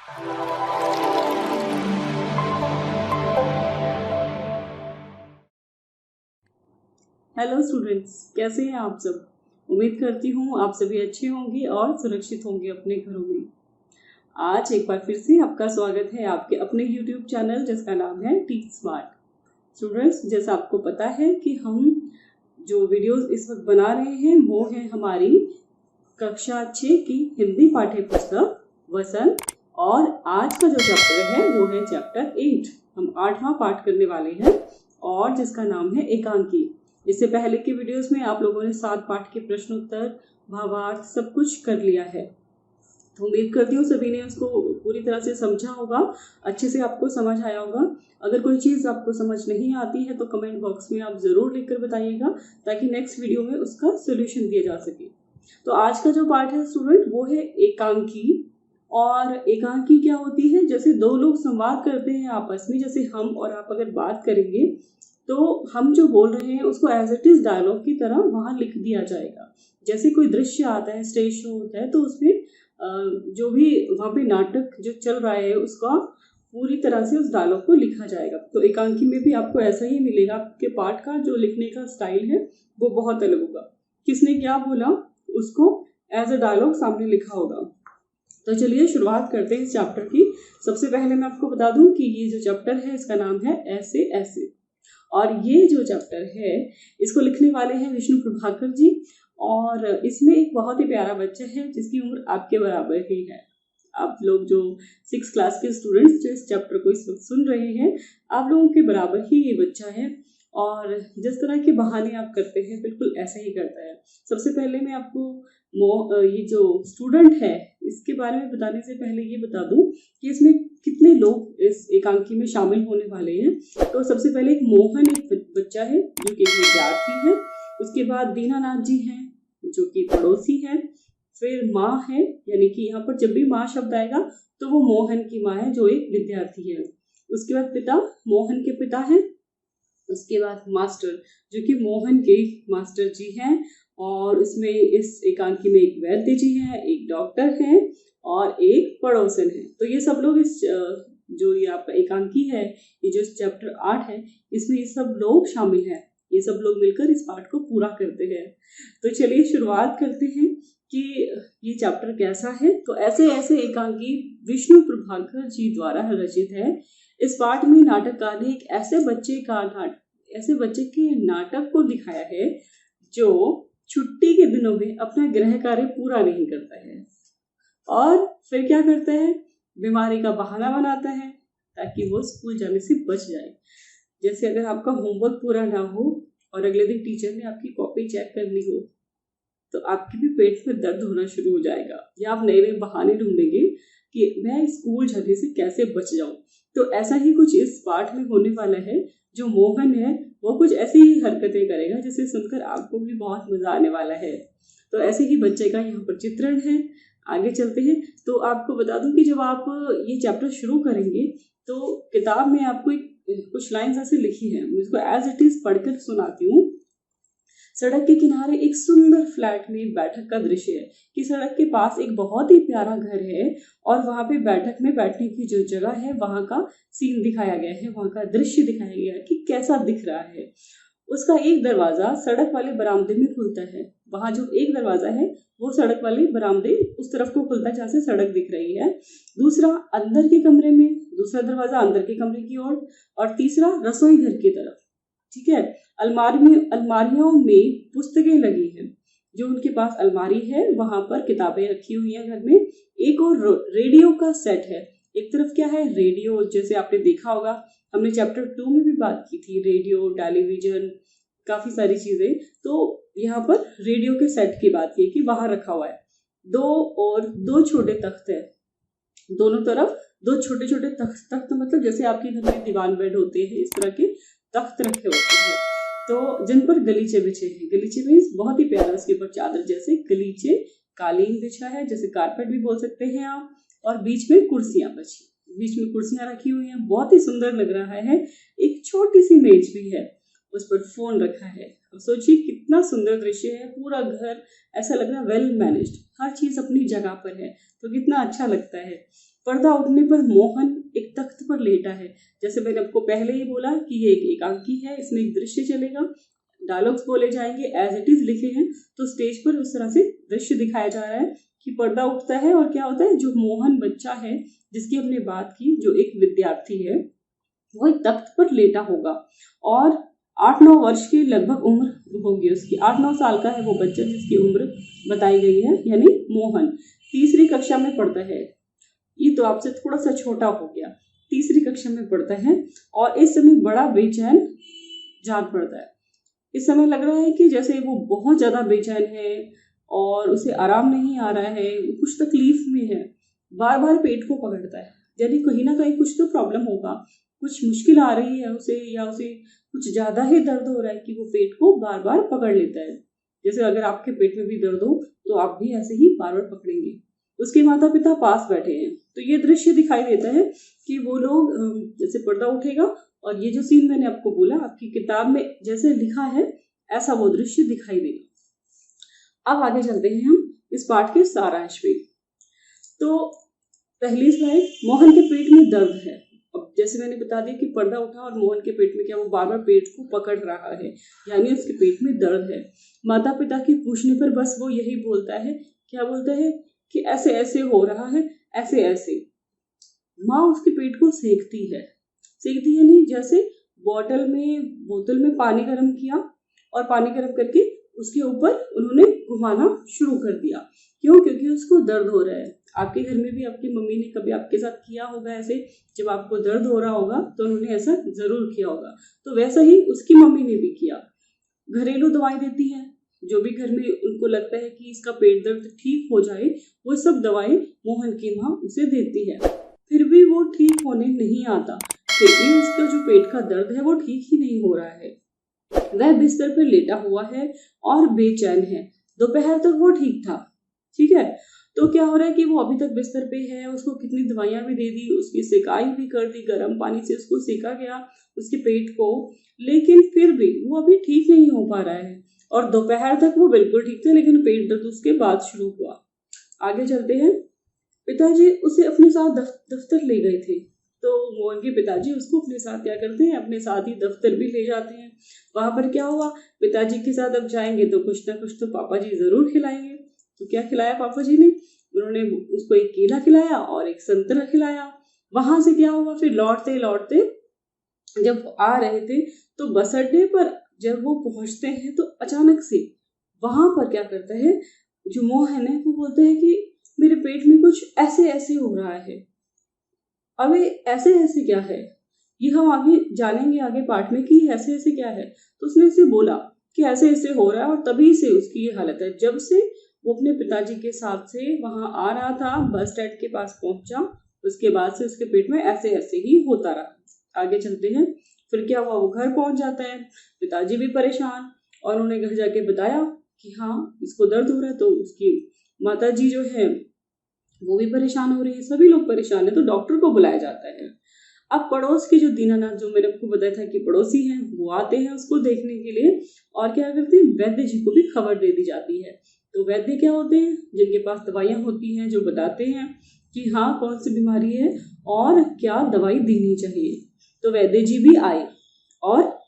Hello students, कैसे हैं आप सब। उम्मीद करती हूँ आप सभी अच्छे होंगे और सुरक्षित होंगे अपने घरों में। आज एक बार फिर से आपका स्वागत है आपके अपने YouTube चैनल जिसका नाम है टीच स्मार्ट। स्टूडेंट्स, जैसा आपको पता है कि हम जो वीडियोस इस वक्त बना रहे हैं वो है हमारी कक्षा 6 की हिंदी पाठ्य पुस्तक वसंत, और आज का जो चैप्टर है वो है चैप्टर 8। हम 8वां पाठ करने वाले हैं और जिसका नाम है एकांकी। इससे पहले की वीडियोस में आप लोगों ने 7 पाठ के प्रश्न उत्तर, भावार्थ सब कुछ कर लिया है, तो उम्मीद करती हूँ सभी ने उसको पूरी तरह से समझा होगा, अच्छे से आपको समझ आया होगा। अगर कोई चीज़ आपको समझ नहीं आती है तो कमेंट बॉक्स में आप ज़रूर लिखकर बताइएगा ताकि नेक्स्ट वीडियो में उसका सोल्यूशन दिया जा सके। तो आज का जो पाठ है स्टूडेंट वो है एकांकी। और एकांकी क्या होती है, जैसे दो लोग संवाद करते हैं आपस में, जैसे हम और आप अगर बात करेंगे तो हम जो बोल रहे हैं उसको एज इट इज डायलॉग की तरह वहाँ लिख दिया जाएगा। जैसे कोई दृश्य आता है, स्टेज शो होता है, तो उसमें जो भी वहाँ पे नाटक जो चल रहा है उसका पूरी तरह से उस डायलॉग को लिखा जाएगा। तो एकांकी में भी आपको ऐसा ही मिलेगा। आपके पाठ का जो लिखने का स्टाइल है वो बहुत अलग होगा। किसने क्या बोला उसको एज अ डायलॉग सामने लिखा होगा। तो चलिए शुरुआत करते हैं इस चैप्टर की। सबसे पहले मैं आपको बता दूं कि ये जो चैप्टर है इसका नाम है ऐसे ऐसे, और ये जो चैप्टर है इसको लिखने वाले हैं विष्णु प्रभाकर जी। और इसमें एक बहुत ही प्यारा बच्चा है जिसकी उम्र आपके बराबर ही है। आप लोग जो 6 क्लास के स्टूडेंट्स जो इस चैप्टर को इस वक्त सुन रहे हैं, आप लोगों के बराबर ही ये बच्चा है। और जिस तरह के बहाने आप करते हैं बिल्कुल ऐसे ही करता है। सबसे पहले मैं आपको ये जो स्टूडेंट है इसके बारे में बताने से पहले ये बता दूं कि इसमें कितने लोग इस एकांकी में शामिल होने वाले हैं। तो सबसे पहले एक मोहन एक बच्चा है जो कि एक विद्यार्थी है। उसके बाद दीनानाथ जी हैं जो कि पड़ोसी हैं। फिर माँ है, यानी कि यहाँ पर जब भी माँ शब्द आएगा तो वो मोहन की माँ है जो एक विद्यार्थी है। उसके बाद पिता, मोहन के पिता हैं। उसके बाद मास्टर जो कि मोहन के मास्टर जी हैं। और इसमें इस एकांकी में एक वैद्य जी हैं, एक डॉक्टर हैं और एक पड़ोसन है। तो ये सब लोग इस जो ये आपका एकांकी है, ये जो चैप्टर 8 है, इसमें ये सब लोग शामिल हैं। ये सब लोग मिलकर इस पाठ को पूरा करते हैं। तो चलिए शुरुआत करते हैं कि ये चैप्टर कैसा है। तो ऐसे ऐसे एकांकी विष्णु प्रभाकर जी द्वारा रचित है। इस पाठ में नाटककार ने एक ऐसे बच्चे के नाटक को दिखाया है जो छुट्टी के दिनों में अपना गृह कार्य पूरा नहीं करता है और फिर क्या करता है, बीमारी का बहाना बनाता है ताकि वो स्कूल जाने से बच जाए। जैसे अगर आपका होमवर्क पूरा ना हो और अगले दिन टीचर ने आपकी कॉपी चेक करनी हो तो आपके भी पेट में दर्द होना शुरू हो जाएगा, या आप नए नए बहाने ढूंढेंगे कि मैं स्कूल जाने से कैसे बच जाऊं। तो ऐसा ही कुछ इस पाठ में होने वाला है। जो मोहन है वो कुछ ऐसी ही हरकतें करेगा जिसे सुनकर आपको भी बहुत मजा आने वाला है। तो ऐसे ही बच्चे का यहाँ पर चित्रण है। आगे चलते हैं। तो आपको बता दूं कि जब आप ये चैप्टर शुरू करेंगे तो किताब में आपको कुछ लाइन्स ऐसे लिखी है, मैं इसको एज इट इज पढ़कर सुनाती हूँ। सड़क के किनारे एक सुंदर फ्लैट में बैठक का दृश्य है कि सड़क के पास एक बहुत ही प्यारा घर है और वहां पे बैठक में बैठने की जो जगह है वहां का सीन दिखाया गया है, वहां का दृश्य दिखाया गया है कि कैसा दिख रहा है। उसका एक दरवाजा सड़क वाले बरामदे में खुलता है। वहां जो एक दरवाजा है वो सड़क वाले बरामदे उस तरफ को खुलता है जहाँ से सड़क दिख रही है। दूसरा अंदर के कमरे में, दूसरा दरवाजा अंदर के कमरे की ओर, और तीसरा रसोई घर की तरफ। ठीक है। अलमारियों में पुस्तकें लगी हैं। जो उनके पास अलमारी है वहां पर किताबें रखी हुई हैं घर में। एक और रेडियो का सेट है। एक तरफ क्या है, रेडियो, जैसे आपने देखा होगा हमने चैप्टर 2 में भी बात की थी, रेडियो, टेलीविजन, काफी सारी चीजें। तो यहाँ पर रेडियो के सेट की बात की कि बाहर रखा हुआ है। दो छोटे तख्त है, दोनों तरफ 2 छोटे छोटे तख्त मतलब जैसे आपके घर में दीवान बेड होते हैं इस तरह के तख्त रखे होते हैं। तो जिन पर गलीचे बिछे हैं, गलीचे में बहुत ही प्यारा उसके ऊपर चादर जैसे गलीचे, कालीन बिछा है, जैसे कारपेट भी बोल सकते हैं आप। और बीच में कुर्सियां रखी हुई हैं, बहुत ही सुंदर लग रहा है। एक छोटी सी मेज भी है, उस पर फोन रखा है। अब सोचिए कितना सुंदर दृश्य है। पूरा घर ऐसा लग रहा है वेल मैनेज्ड, हर चीज अपनी जगह पर है, तो कितना अच्छा लगता है। पर्दा उठने पर मोहन एक तख्त पर लेटा है। जैसे मैंने आपको पहले ही बोला कि ये एक एकांकी है, इसमें एक दृश्य चलेगा, डायलॉग्स बोले जाएंगे, एज इट इज लिखे हैं, तो स्टेज पर उस तरह से दृश्य दिखाया जा रहा है कि पर्दा उठता है और क्या होता है, जो मोहन बच्चा है जिसकी हमने बात की, जो एक विद्यार्थी है, वो एक तख्त पर लेटा होगा और 8-9 वर्ष की लगभग उम्र होगी उसकी। 8-9 साल का है वो बच्चा जिसकी उम्र बताई गई है, यानी मोहन तीसरी कक्षा में पढ़ता है। ये तो आपसे थोड़ा सा छोटा हो गया, तीसरी कक्षा में पढ़ता है और इस समय बड़ा बेचैन जान पड़ता है। इस समय लग रहा है कि जैसे वो बहुत ज्यादा बेचैन है और उसे आराम नहीं आ रहा है, वो कुछ तकलीफ में है, बार बार पेट को पकड़ता है, यानी कहीं ना कहीं कुछ तो प्रॉब्लम होगा, कुछ मुश्किल आ रही है उसे, या उसे कुछ ज्यादा ही दर्द हो रहा है कि वो पेट को बार बार पकड़ लेता है। जैसे अगर आपके पेट में भी दर्द हो तो आप भी ऐसे ही बार बार पकड़ेंगे। उसके माता पिता पास बैठे हैं, तो ये दृश्य दिखाई देता है कि वो लोग, जैसे पर्दा उठेगा और ये जो सीन मैंने आपको बोला आपकी किताब में जैसे लिखा है ऐसा वो दृश्य दिखाई देगा। अब आगे चलते हैं हम इस पाठ के सारांश में। तो पहली स्लाइड, मोहन के पेट में दर्द है। अब जैसे मैंने बता दिया कि पर्दा उठा और मोहन के पेट में क्या, वो बार बार पेट को पकड़ रहा है, यानी उसके पेट में दर्द है। माता पिता के पूछने पर बस वो यही बोलता है, क्या बोलता है कि ऐसे ऐसे हो रहा है, ऐसे ऐसे। माँ उसके पेट को सेकती है, सेकती है नहीं, जैसे बोतल में पानी गर्म किया और पानी गर्म करके उसके ऊपर उन्होंने घुमाना शुरू कर दिया। क्यों? क्योंकि उसको दर्द हो रहा है। आपके घर में भी आपकी मम्मी ने कभी आपके साथ किया होगा ऐसे, जब आपको दर्द हो रहा होगा तो उन्होंने ऐसा जरूर किया होगा। तो वैसा ही उसकी मम्मी ने भी किया। घरेलू दवाई देती है, जो भी घर में उनको लगता है कि इसका पेट दर्द ठीक हो जाए, वो सब दवाई मोहन की माँ उसे देती है। फिर भी वो ठीक होने नहीं आता, फिर भी इसका जो पेट का दर्द है वो ठीक ही नहीं हो रहा है। वह बिस्तर पर लेटा हुआ है और बेचैन है। दोपहर तक वो ठीक था, ठीक है, तो क्या हो रहा है कि वो अभी तक बिस्तर पे है, उसको कितनी दवाइयां भी दे दी, उसकी सेकाई भी कर दी, गर्म पानी से उसको सेका गया उसके पेट को, लेकिन फिर भी वो अभी ठीक नहीं हो पा रहा है। और दोपहर तक वो बिल्कुल ठीक थे, लेकिन पेट दर्द उसके बाद शुरू हुआ। आगे चलते हैं। पिताजी उसे अपने साथ दफ्तर ले गए थे, तो मोहन के पिताजी उसको अपने साथ क्या करते हैं, अपने साथ ही दफ्तर भी ले जाते हैं। वहां पर क्या हुआ, पिताजी के साथ अब जाएंगे तो कुछ ना कुछ तो पापा जी जरूर खिलाएंगे। तो क्या खिलाया पापा जी ने, उन्होंने उसको एक केला खिलाया और एक संतरा खिलाया। वहां से क्या हुआ, फिर लौटते लौटते जब आ रहे थे तो बस अड्डे पर जब वो पहुंचते हैं तो अचानक से वहां पर क्या करता है, जो मोहन है वो बोलते हैं कि मेरे पेट में कुछ ऐसे ऐसे हो रहा है। अब ये ऐसे ऐसे क्या है, ये हम आगे जानेंगे आगे पार्ट में कि ऐसे ऐसे क्या है। तो उसने इसे बोला कि ऐसे ऐसे हो रहा है और तभी से उसकी ये हालत है। जब से वो अपने पिताजी के साथ से वहां आ रहा था, बस स्टैंड के पास पहुंचा, उसके बाद से उसके पेट में ऐसे ऐसे ही होता रहा। आगे चलते हैं। फिर क्या हुआ, वो घर पहुंच जाता है, पिताजी भी परेशान, और उन्होंने घर जाके बताया कि हाँ इसको दर्द हो रहा है। तो उसकी माता जी जो है वो भी परेशान हो रही है, सभी लोग परेशान है, तो डॉक्टर को बुलाया जाता है। अब पड़ोस के जो दीनानाथ, जो मैंने आपको बताया था कि पड़ोसी हैं, वो आते हैं उसको देखने के लिए, और क्या करते हैं, वैद्य जी को भी खबर दे दी जाती है। तो वैद्य क्या होते हैं, जिनके पास दवाइयां होती हैं, जो बताते हैं कि हाँ कौन सी बीमारी है और क्या दवाई देनी चाहिए। तो वैद्य जी भी आए, और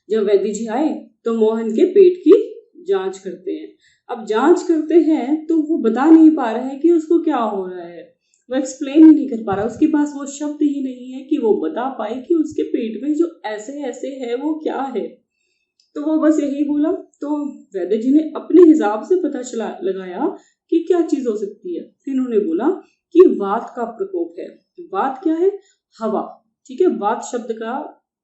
जब वैद्य जी आए तो मोहन के पेट की जांच करते हैं। अब जांच करते हैं तो वो बता नहीं पा रहा है कि उसको क्या हो रहा है, वो एक्सप्लेन ही नहीं कर पा रहा, उसके पास वो शब्द ही नहीं है कि वो बता पाए कि उसके पेट में जो ऐसे ऐसे है वो क्या है। तो वो बस यही बोला। तो वैद्य जी ने अपने हिसाब से पता लगाया कि क्या चीज हो सकती है। फिर उन्होंने बोला कि वात का प्रकोप है। वात क्या है, हवा, ठीक है, वात शब्द का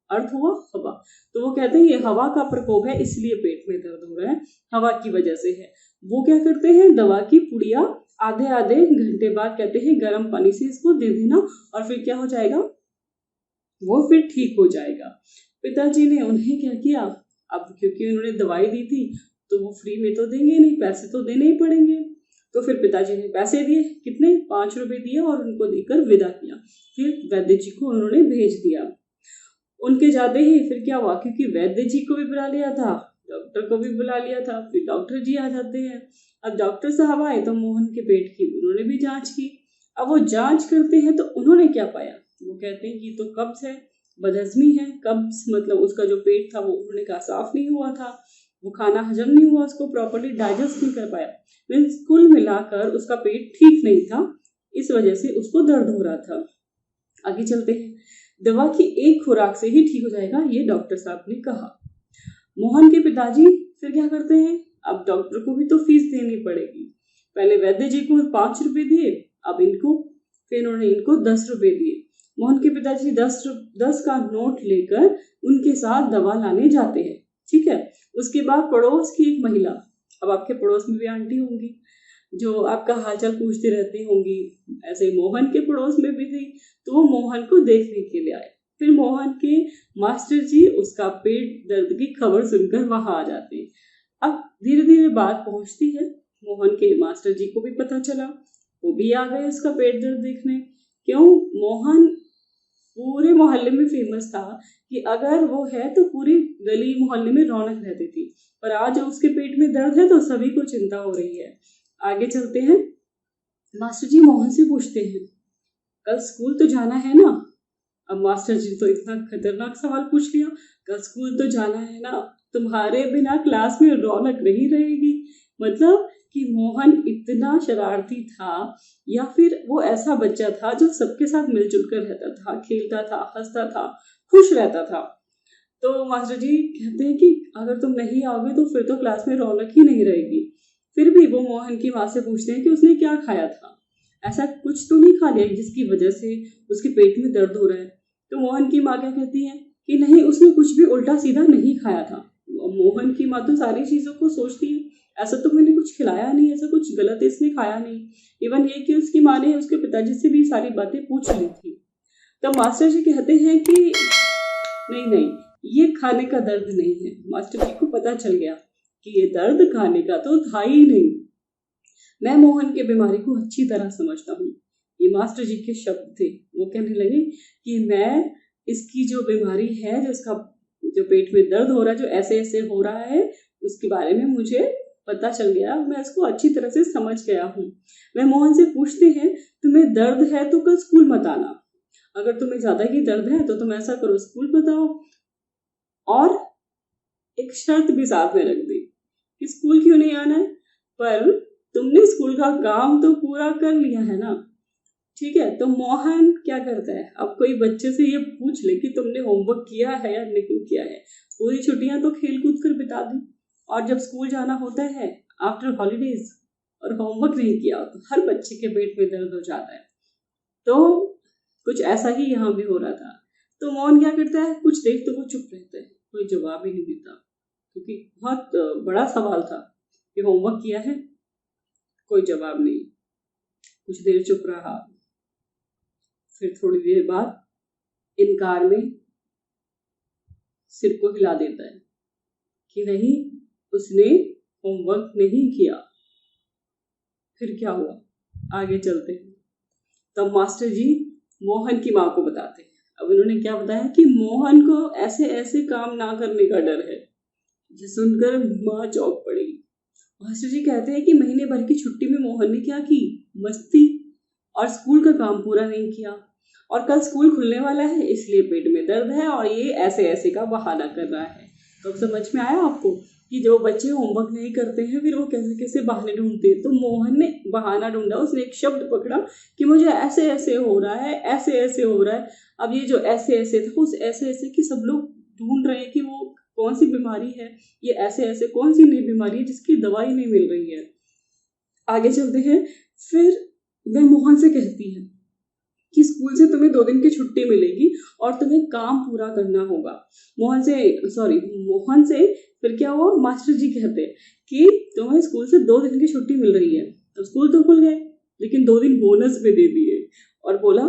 अर्थ हुआ हवा। तो वो कहते हैं ये हवा का प्रकोप है, इसलिए पेट में दर्द हो रहा है, हवा की वजह से है। वो क्या करते हैं, दवा की पुड़िया आधे आधे घंटे बाद कहते हैं गर्म पानी से इसको दे देना, और फिर क्या हो जाएगा, वो फिर ठीक हो जाएगा। पिताजी ने उन्हें क्या किया, अब क्योंकि उन्होंने दवाई दी थी तो वो फ्री में तो देंगे नहीं, पैसे तो देने ही पड़ेंगे। तो फिर पिताजी ने पैसे दिए, कितने, 5 रुपए दिए, और उनको देकर विदा किया। फिर वैद्य जी को उन्होंने भेज दिया। उनके जाते ही फिर क्या हुआ, क्योंकि वैद्य जी को भी बुला लिया था, डॉक्टर को भी बुला लिया था, फिर डॉक्टर जी आ जाते हैं। अब डॉक्टर साहब आए तो मोहन के पेट की उन्होंने भी जांच की। अब वो जांच करते हैं तो उन्होंने क्या पाया, वो कहते हैं कि तो कब्ज है, बदहजमी है। कब्ज मतलब उसका जो पेट था वो उन्होंने कहा साफ नहीं हुआ था, वो खाना हजम नहीं हुआ, उसको प्रॉपर्ली डाइजेस्ट नहीं कर पाया। मीन्स कुल मिलाकर उसका पेट ठीक नहीं था, इस वजह से उसको दर्द हो रहा था। आगे चलते हैं। दवा की एक खुराक से ही ठीक हो जाएगा, ये डॉक्टर साहब ने कहा। मोहन के पिताजी फिर क्या करते हैं, अब डॉक्टर को भी तो फीस देनी पड़ेगी। पहले वैद्य जी को 5 रुपए दिए, अब इनको, फिर उन्होंने इनको 10 रुपए दिए। मोहन के पिताजी 10 का नोट लेकर उनके साथ दवा लाने जाते हैं। ठीक है। उसके बाद पड़ोस की एक महिला, अब आपके पड़ोस में भी आंटी होंगी जो आपका हालचाल पूछती रहती होंगी, ऐसे मोहन के पड़ोस में भी थी, तो वो मोहन को देखने के लिए आए। फिर मोहन के मास्टर जी उसका पेट दर्द की खबर सुनकर वहां आ जाते हैं। अब धीरे धीरे बात पहुंचती है, मोहन के मास्टर जी को भी पता चला, वो भी आ गए उसका पेट दर्द देखने। क्यों, मोहन पूरे मोहल्ले में फेमस था कि अगर वो है तो पूरी गली मोहल्ले में रौनक रहती थी, पर आज उसके पेट में दर्द है तो सभी को चिंता हो रही है। आगे चलते हैं। मास्टर जी मोहन से पूछते हैं, कल स्कूल तो जाना है ना। अब मास्टर जी तो इतना खतरनाक सवाल पूछ लिया, कल स्कूल तो जाना है ना, तुम्हारे बिना क्लास में रौनक नहीं रहेगी। मतलब कि मोहन इतना शरारती था या फिर वो ऐसा बच्चा था जो सबके साथ मिलजुल कर रहता था, खेलता था, हंसता था, खुश रहता था। तो मास्टर जी कहते हैं कि अगर तुम नहीं आओगे तो फिर तो क्लास में रौनक ही नहीं रहेगी। फिर भी वो मोहन की माँ से पूछते हैं कि उसने क्या खाया था, ऐसा कुछ तो नहीं खा लिया जिसकी वजह से उसके पेट में दर्द हो रहा है। तो मोहन की माँ क्या कहती है कि नहीं, उसने कुछ भी उल्टा सीधा नहीं खाया था। मोहन की माँ तो सारी चीजों को सोचती है, ऐसा तो मैंने कुछ खिलाया नहीं, ऐसा कुछ गलत इसने खाया नहीं। इवन ये कि उसकी माँ ने उसके पिताजी से भी सारी बातें पूछ ली थी। तो मास्टर जी कहते हैं कि नहीं नहीं, ये खाने का दर्द नहीं है। मास्टर जी को पता चल गया कि ये दर्द खाने का तो था ही नहीं। मैं मोहन की बीमारी को अच्छी तरह समझता हूँ, ये मास्टर जी के शब्द थे। वो कहने लगे कि मैं इसकी जो बीमारी है, जो इसका जो पेट में दर्द हो रहा है, जो ऐसे ऐसे हो रहा है, उसके बारे में मुझे पता चल गया, मैं इसको अच्छी तरह से समझ गया हूँ। मैं मोहन से पूछते हैं, तुम्हें दर्द है तो कल स्कूल मत आना, अगर तुम्हें ज्यादा ही दर्द है तो तुम ऐसा करो, स्कूल मत आओ। और एक शर्त भी साथ में रख दी कि स्कूल क्यों नहीं आना है, पर तुमने स्कूल का काम तो पूरा कर लिया है ना। ठीक है। तो मोहन क्या करता है, अब कोई बच्चे से ये पूछ ले कि तुमने होमवर्क किया है या नहीं किया है। पूरी छुट्टियां तो खेल कूद कर बिता दी, और जब स्कूल जाना होता है आफ्टर हॉलीडेज और होमवर्क नहीं किया तो हर बच्चे के पेट में दर्द हो जाता है। तो कुछ ऐसा ही यहाँ भी हो रहा था। तो मोहन क्या करता है, कुछ देर तो वो चुप रहता है, कोई जवाब ही नहीं देता, क्योंकि बहुत बड़ा सवाल था कि होमवर्क किया है, कोई जवाब नहीं। कुछ देर चुप रहा, फिर थोड़ी देर बाद इनकार में सिर को हिला देता है कि नहीं, उसने होमवर्क नहीं किया। फिर क्या हुआ, आगे चलते हैं। तब मास्टर जी मोहन की माँ को बताते हैं। अब इन्होंने क्या बताया कि मोहन को ऐसे ऐसे काम ना करने का डर है। ये सुनकर माँ चौंक पड़ी। मास्टर जी कहते हैं कि महीने भर की छुट्टी में मोहन ने क्या की, मस्ती, और स्कूल का काम पूरा नहीं किया, और कल स्कूल खुलने वाला है इसलिए पेट में दर्द है और ये ऐसे ऐसे का बहाना कर रहा है। तो अब समझ में आया आपको कि जो बच्चे होमवर्क नहीं करते हैं फिर वो कैसे कैसे बहाने ढूंढते हैं। तो मोहन ने बहाना ढूंढा, उसने एक शब्द पकड़ा कि मुझे ऐसे ऐसे हो रहा है, ऐसे ऐसे हो रहा है। अब ये जो ऐसे ऐसे था, उस ऐसे ऐसे की सब लोग ढूंढ रहे हैं कि वो कौन सी बीमारी है, ये ऐसे ऐसे कौन सी नई बीमारी है जिसकी दवाई नहीं मिल रही है। आगे चलते हैं। फिर वह मोहन से कहती है कि स्कूल से तुम्हें 2 दिन की छुट्टी मिलेगी और तुम्हें काम पूरा करना होगा। मोहन से फिर क्या हुआ, मास्टर जी कहते हैं कि तुम्हें स्कूल से 2 दिन की छुट्टी मिल रही है। तो स्कूल तो खुल गए, लेकिन 2 दिन बोनस भी दे दिए, और बोला,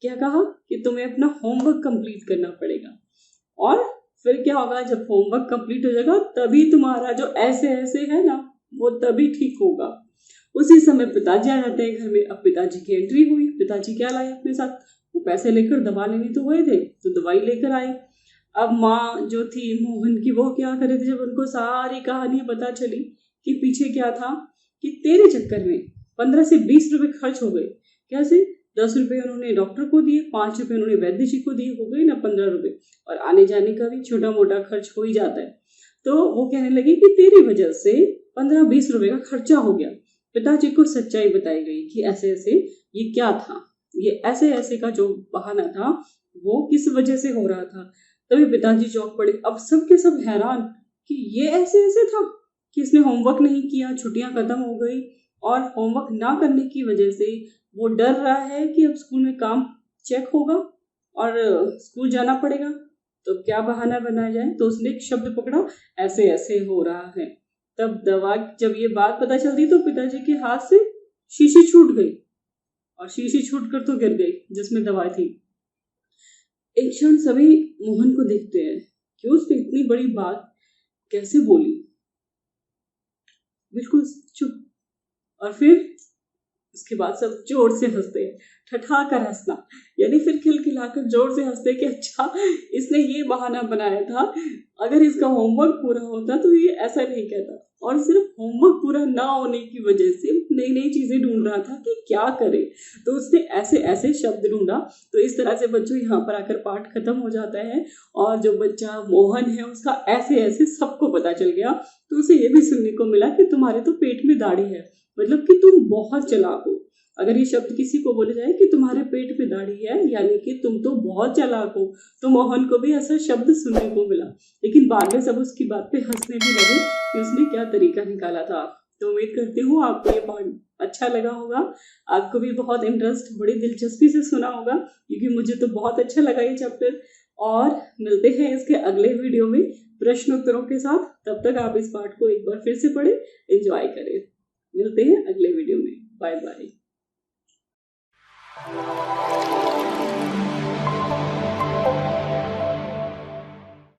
क्या कहा कि तुम्हें अपना होमवर्क कंप्लीट करना पड़ेगा। और फिर क्या होगा, जब होमवर्क कंप्लीट हो जाएगा तभी तुम्हारा जो ऐसे ऐसे है ना वो तभी ठीक होगा। उसी समय पिताजी आ जाते हैं घर में। अब पिताजी की एंट्री हुई। पिताजी क्या लाए अपने साथ, वो पैसे लेकर दवा लेने तो गए थे, तो दवाई लेकर आए। अब माँ जो थी मोहन की, वो क्या करे थे, जब उनको सारी कहानी पता चली कि पीछे क्या था, कि तेरे चक्कर में 15 से 20 रुपए खर्च हो गए, कैसे? 10 रुपये उन्होंने डॉक्टर को दिए, 5 रुपये उन्होंने वैद्य जी को दिए, हो गए ना 15 रुपये। और आने जाने का भी छोटा मोटा खर्च हो ही जाता है। तो वो कहने लगी कि तेरी वजह से 15-20 रुपये का खर्चा हो गया। पिताजी को सच्चाई बताई गई कि ऐसे ऐसे ये क्या था, ये ऐसे ऐसे का जो बहाना था वो किस वजह से हो रहा था। तभी पिताजी चौंक पड़े। अब सब के सब हैरान कि ये ऐसे ऐसे था कि इसने होमवर्क नहीं किया, छुट्टियां खत्म हो गई और होमवर्क ना करने की वजह से वो डर रहा है कि अब स्कूल में काम चेक होगा और स्कूल जाना पड़ेगा, तो क्या बहाना बनाया जाए। तो उसने एक शब्द पकड़ा, ऐसे ऐसे हो रहा है। तब जब ये बात पता चलती तो पिताजी के हाथ से शीशी छूट गई और शीशी छूट कर तो गिर गई जिसमें दवा थी। एक क्षण सभी मोहन को देखते हैं कि उसने इतनी बड़ी बात कैसे बोली, बिल्कुल चुप। और फिर उसके बाद सब जोर से हंसते हैं, ठठा कर हंसना, यानी फिर खिलखिलाकर जोर से हंसते कि अच्छा इसने ये बहाना बनाया था, अगर इसका होमवर्क पूरा होता तो ये ऐसा नहीं कहता। और सिर्फ होमवर्क पूरा ना होने की वजह से नई नई चीजें ढूंढ रहा था कि क्या करे, तो उसने ऐसे ऐसे शब्द ढूंढा। तो इस तरह से बच्चों यहाँ पर आकर पाठ खत्म हो जाता है और जो बच्चा मोहन है उसका ऐसे ऐसे सबको पता चल गया। तो उसे ये भी सुनने को मिला कि तुम्हारे तो पेट में दाढ़ी है, मतलब कि तुम बहुत चालाक हो। अगर ये शब्द किसी को बोले जाए कि तुम्हारे पेट पे दाढ़ी है, यानी कि तुम तो बहुत चालाक हो, तो मोहन को भी ऐसा शब्द सुनने को मिला। लेकिन बाद में सब उसकी बात पे हंसने भी लगे कि उसने क्या तरीका निकाला था। तो उम्मीद करती हूँ आपको ये पाठ अच्छा लगा होगा, आपको भी बहुत इंटरेस्ट, बड़ी दिलचस्पी से सुना होगा, क्योंकि मुझे तो बहुत अच्छा लगा ये चैप्टर। और मिलते हैं इसके अगले वीडियो में प्रश्नोत्तरों के साथ। तब तक आप इस पाठ को एक बार फिर से पढ़ें, एंजॉय करें। मिलते हैं अगले वीडियो में। Bye bye.